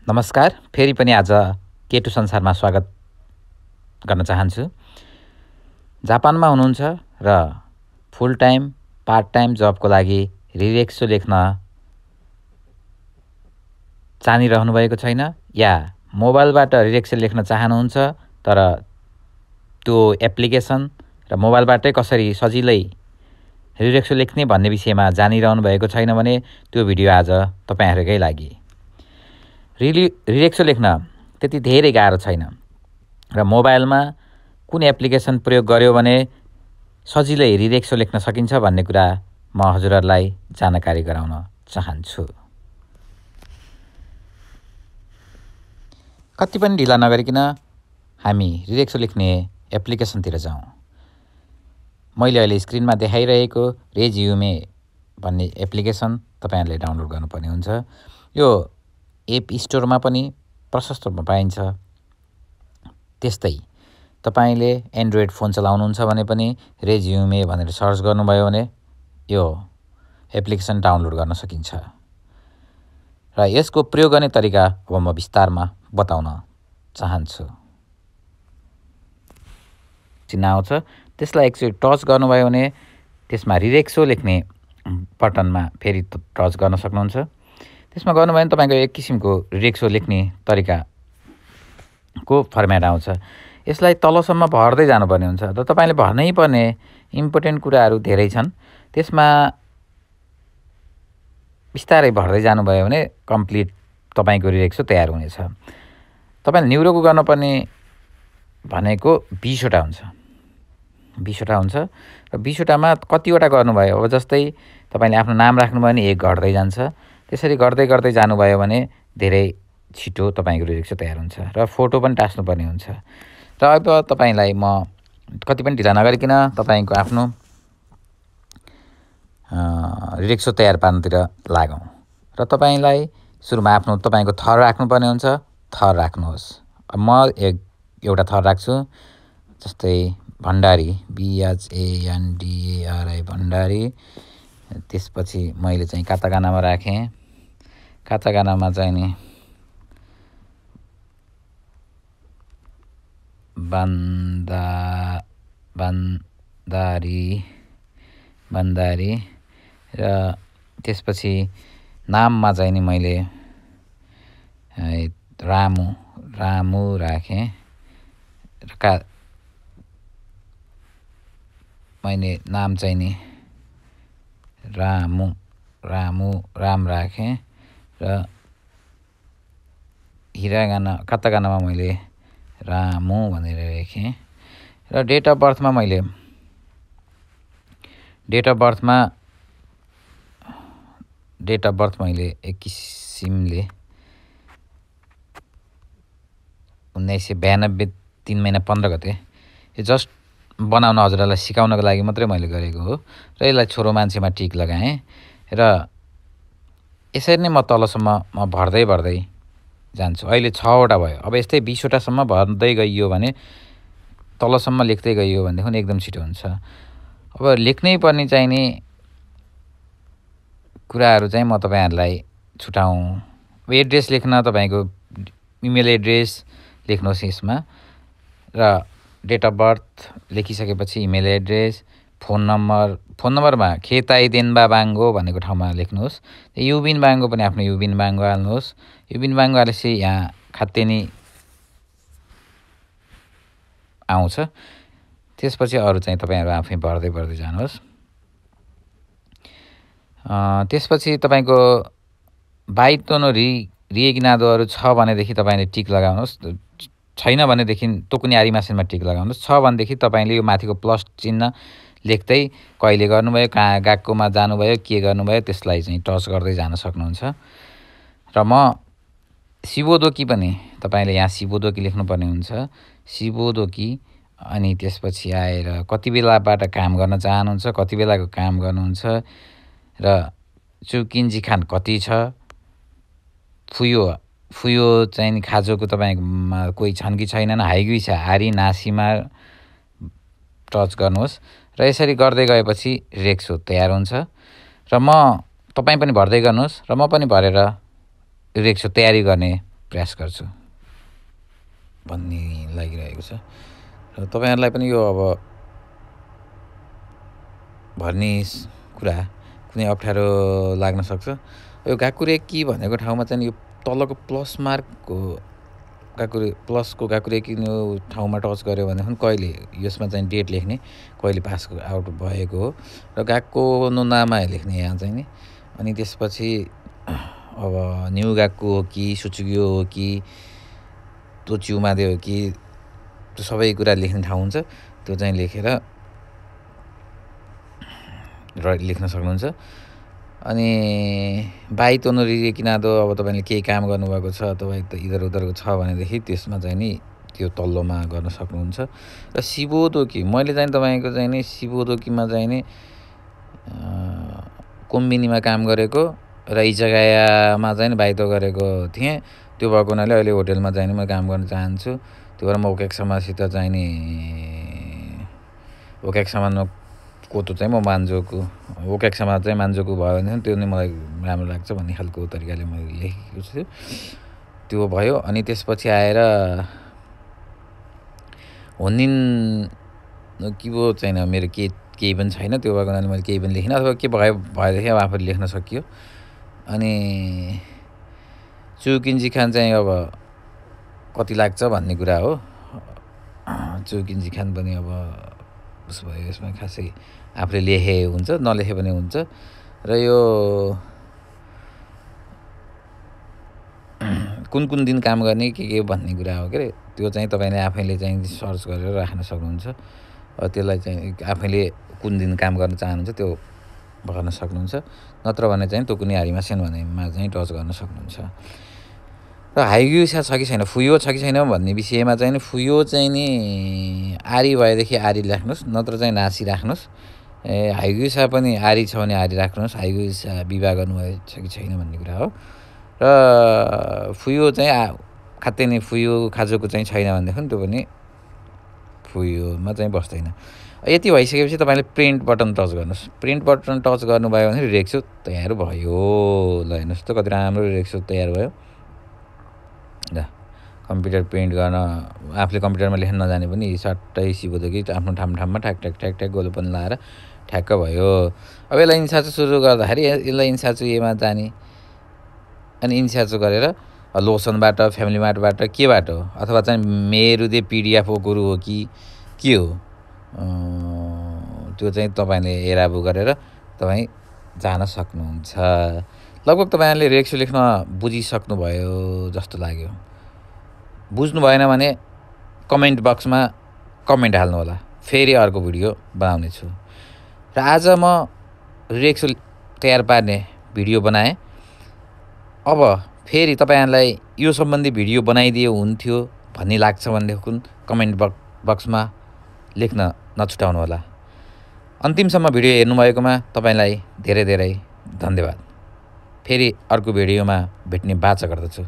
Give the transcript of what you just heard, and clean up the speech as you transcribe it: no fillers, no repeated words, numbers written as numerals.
नमस्कार, फेरि पनि आज केटु संसारमा स्वागत गर्न चाहन्छु। जापानमा हुनुहुन्छ र फुल टाइम, पार्ट टाइम जबको लागि रिरेक्सो लेख्न चाहनिरहनु भएको छैन या मोबाइलबाट रिरेक्सो लेख्न चाहनुहुन्छ तर त्यो एप्लिकेसन र मोबाइलबाटै कसरी सजिलै रिरेक्सो लेख्ने भन्ने विषयमा जानिरहनु भएको छैन भने त्यो भिडियो आज तपाईहरुकै लागि। रिरेक्सो लेख्न त्यति धेरै गाह्रो छैन र मोबाइलमा कुन एप्लिकेसन प्रयोग गर्यो भने सजिलै रिरेक्सो लेख्न सकिन्छ भन्ने कुरा म हजुरहरुलाई जानकारी गराउन चाहन्छु। कति पनि ढिला नगरिकन हामी रिरेक्सो लेख्ने एप्लिकेसनतिर जाउँ। मैले अहिले स्क्रिनमा देखाइरहेको रेज्युमे भन्ने एप्लिकेसन तपाईहरुले डाउनलोड गर्नुपर्ने हुन्छ। यो एप स्टोरमा पनि प्रशस्त रूपमा पाइन्छ। त्यस्तै तपाईले एन्ड्रोइड फोन चलाउनुहुन्छ भने पनि रेज्युमे भनेर सर्च गर्नुभयो भने यो एप्लिकेसन डाउनलोड गर्न सकिन्छ। र यसको प्रयोग गर्ने तरिका अब म विस्तारमा बताउन चाहन्छु। चिन्ह आउँछ, त्यसलाई एकचोटि टच गर्नुभयो भने त्यसमा रिरेक्सो लेख्ने बटनमा फेरि टच गर्न सक्नुहुन्छ। त्यसमा गर्नुभयो भने तपाईको एक किसिमको रिरेक्सो लेख्ने तरिकाको फर्म्याट आउँछ। यसलाई तलसम्म भर्दै जानुपर्ने हुन्छ र तपाईले भर्नै पर्ने इम्पोर्टेन्ट कुराहरू धेरै छन्। त्यसमा बिस्तारै भर्दै जानुभयो भने कम्प्लिट तपाईको रिरेक्सो तयार हुनेछ। तपाईले न्युरोको गर्नुपर्ने भनेको 20 वटा हुन्छ। 20 वटा हुन्छ र 20 वटामा कतिवटा गर्नुभयो, अब जस्तै तपाईले आफ्नो नाम राख्नुभयो भने 1 घट्दै जान्छ। त्यसरी गर्दै गर्दै जानुभयो भने धेरै छिटो तपाईको रिरेक्सो तयार हुन्छ र फोटो पनि टास्नुपर्ने हुन्छ। र अब तपाईलाई म कति पनि ढिला नगरिकन तपाईको आफ्नो रिरेक्सो तयार पार्नतिर लागौं। र तपाईलाई सुरुमा आफ्नो तपाईको थर राख्नुपर्ने हुन्छ। थर राख्नुहोस्। म एउटा थर राख्छु, जस्तै भण्डारी, BHANDARI भण्डारी। त्यसपछि मैले चाहिँ काताकानामा राखे। काताकानामा चाहिँ नि बन्दारी र त्यसपछि नाममा चाहिँ नि मैले रामु राखे। मैले नाम चाहिँ नि राम राखे र काताकानामा मैले रामु भनेर लेखेँ। र डेट अफ बर्थमा मैले एक किसिमले 1992 3 महिना 15 गते यो जस्ट बनाउन हजुरलाई सिकाउनको लागि मात्रै मैले गरेको हो। र यसलाई छोरो मान्छेमा टिक लगाएँ र यसरी नै म तलसम्म म भर्दै जान्छु। अहिले 6 वटा भयो। अब यस्तै 20 वटासम्म भर्दै गइयो भने तलसम्म लेख्दै गइयो भनेदेखि एकदम छिटो हुन्छ। अब लेख्नै पर्ने चाहिँ नि कुराहरू चाहिँ म तपाईहरुलाई छुटाउँ। एड्रेस लेख्न तपाईको इमेल एड्रेस लेख्नुहोस् यसमा र डेट अफ बर्थ लेखिसकेपछि इमेल एड्रेस, फोन नम्बरमा खेताई देन्बा बाङ्गो भनेको ठाउँमा लेख्नुहोस्। युबिन बाङ्गो पनि आफ्नो युबिन बाङ्गो हाल्नुहोस्। युबिन बाङ्गो हालेपछि यहाँ खातेनी आउँछ। त्यसपछि अरु चाहिँ तपाईहरु आफै भर्दै जानुहोस्। त्यसपछि तपाईको बाइतोनो रिएगिनादोहरु छ भनेदेखि तपाईले टिक लगाउनुहोस्। छैन भनेदेखि तोकुनी आरिमासेनमा टिक लगाउनुहोस्। छ भनेदेखि तपाईले यो माथिको प्लस चिन्ह लेख्दै कहिले गर्नुभयो, कहाँ गाकोमा जानुभयो, के गर्नुभयो त्यसलाई चाहिँ टच गर्दै जान सक्नुहुन्छ। र म शिवोदोकी पनि तपाईले यहाँ शिवोदोकी लेख्नुपर्ने हुन्छ। शिवोदोकी अनि त्यसपछि आएर कति बेलाबाट काम गर्न चाहनुहुन्छ, कति बेलाको काम गर्नुहुन्छ र चुकिन्जी खान कति छ, फुयो चाहिँ खाजोको तपाईकोमा कोही छन् कि छैनन्, हाइगुई छ आरी नासीमा टच गर्नुहोस्। र यसरी गर्दै गएपछि रिरेक्सो तयार हुन्छ। र म तपाई पनि भर्दै गर्नुहोस् र म पनि भरेर रिरेक्सो तयारी गर्ने प्रयास गर्छु भन्ने लागिरहेको छ। र तपाईँहरूलाई पनि यो अब भन्ने कुरा कुनै अप्ठ्यारो लाग्न सक्छ। यो गाकुरेकी भनेको ठाउँमा चाहिँ यो तलको प्लस मार्कको प्लसको गाकुरेकी ठाउँमा टच गऱ्यो भनेदेखि कहिले यसमा चाहिँ डेट लेख्ने, कहिले पास आउट भएको हो र गएको नामा लेख्ने यहाँ चाहिँ नि। अनि त्यसपछि अब न्यु गएको हो कि सुचुग्यो हो कि तोच्युमादे हो कि त्यो सबै कुरा लेख्ने ठाउँ हुन्छ। त्यो चाहिँ लेखेर लेख्न सक्नुहुन्छ। अनि बाइतोनो रिरेकिनादो अब तपाईँले केही काम गर्नुभएको छ तपाईँ त इधर उधरको छ भनेदेखि त्यसमा चाहिँ नि त्यो तल्लोमा गर्न सक्नुहुन्छ। र शिवोदोकी मैले चाहिँ तपाईँको चाहिँ नि शिवोदोकीमा चाहिँ नि कोम्बिनीमा काम गरेको र इजगायामा चाहिँ नि बाइतो गरेको थिएँ। त्यो भएको हुनाले अहिले होटेलमा चाहिँ नि म काम गर्न चाहन्छु। त्यो भएर म ओकेक्समासित चाहिँ नि ओकेक्समा कोतो चाहिँ म मान्जोको ओकेक्समा चाहिँ मान्जोको भयो भने त्यो नै मलाई राम्रो लाग्छ भन्ने खालको तरिकाले मैले लेखेको छु। त्यो भयो। अनि त्यसपछि आएर होनिन के पो छैन मेरो केही पनि छैन। त्यो भएको हुनाले मैले केही पनि लेखिनँ अथवा के भएदेखि अब आफूले लेख्न सकियो। अनि चुकिन्जी खान चाहिँ अब कति लाग्छ भन्ने कुरा हो। चुकिन्जी खान पनि अब उसो भयो यसमा खासै आफूले लेखे हुन्छ नलेखे पनि हुन्छ। र यो कुन कुन दिन काम गर्ने के भन्ने कुरा हो के अरे त्यो चाहिँ तपाईँले आफैले चाहिँ सर्च गरेर राख्न सक्नुहुन्छ। त्यसलाई चाहिँ आफैले कुन दिन काम गर्न चाहनुहुन्छ त्यो गर्न सक्नुहुन्छ। नत्र भने चाहिँ त्यो कुनै हारिमासेन भन्नेमा चाहिँ टच गर्न सक्नुहुन्छ। र हाइग्युसा छ कि छैन फुयो छ कि छैन भन्ने विषयमा चाहिँ नि फुयो चाहिँ नि आरी भएदेखि आरी राख्नुहोस् नत्र चाहिँ नासी राख्नुहोस्। हाइग्युसा पनि आरी छ भने आरी राख्नुहोस्। हाइग्युसा विवाह गर्नुभएको छ कि छैन भन्ने कुरा हो। र फुयो चाहिँ खात्तै नै फुयो खाजोको चाहिँ छैन भनेदेखि त्यो पनि फुयोमा चाहिँ बस्दैन। यति भइसकेपछि तपाईँले प्रिन्ट बटन टच गर्नुहोस्। प्रिन्ट बटन टच गर्नुभयो भने रेक्सो तयार भयो। ल हेर्नुहोस् त कति राम्रो रेक्सो तयार भयो। ल कम्प्युटर प्रिन्ट गर्न आफूले कम्प्युटरमा लेख्न नजाने पनि सट्टै सिबोदो कि आफ्नो ठाउँमा ठ्याक ठ्याक ठ्याक ठ्याक गोलो पनि लाएर ठ्याक्क भयो। अब यसलाई इन्साचो सुरु गर्दाखेरि यसलाई इन्साचो एमा जाने अनि इन्साचो गरेर लोसनबाट फ्यामिली मार्टबाट केबाट हो अथवा चाहिँ मेरुदे पिडिएफ गुरु हो कि के हो त्यो चाहिँ तपाईँले हेराबु गरेर तपाईँ जान सक्नुहुन्छ। लगभग तपाईँले रेक्सो लेख्न बुझिसक्नुभयो जस्तो लाग्यो। बुझ्नु भएन भने कमेन्ट बक्समा कमेन्ट हाल्नु होला। फेरि अर्को भिडियो बनाउने छु। र आज म रेक्सो तयार पार्ने भिडियो बनाएँ। अब फेरि तपाईँहरूलाई यो सम्बन्धी भिडियो बनाइदिए हुन्थ्यो भन्ने लाग्छ भनेदेखि कमेन्ट बक्समा लेख्न नछुटाउनु होला। अन्तिमसम्म भिडियो हेर्नुभएकोमा तपाईँलाई धेरै धेरै धन्यवाद। फेरि अर्को भिडियोमा भेट्ने बाचा गर्दछु।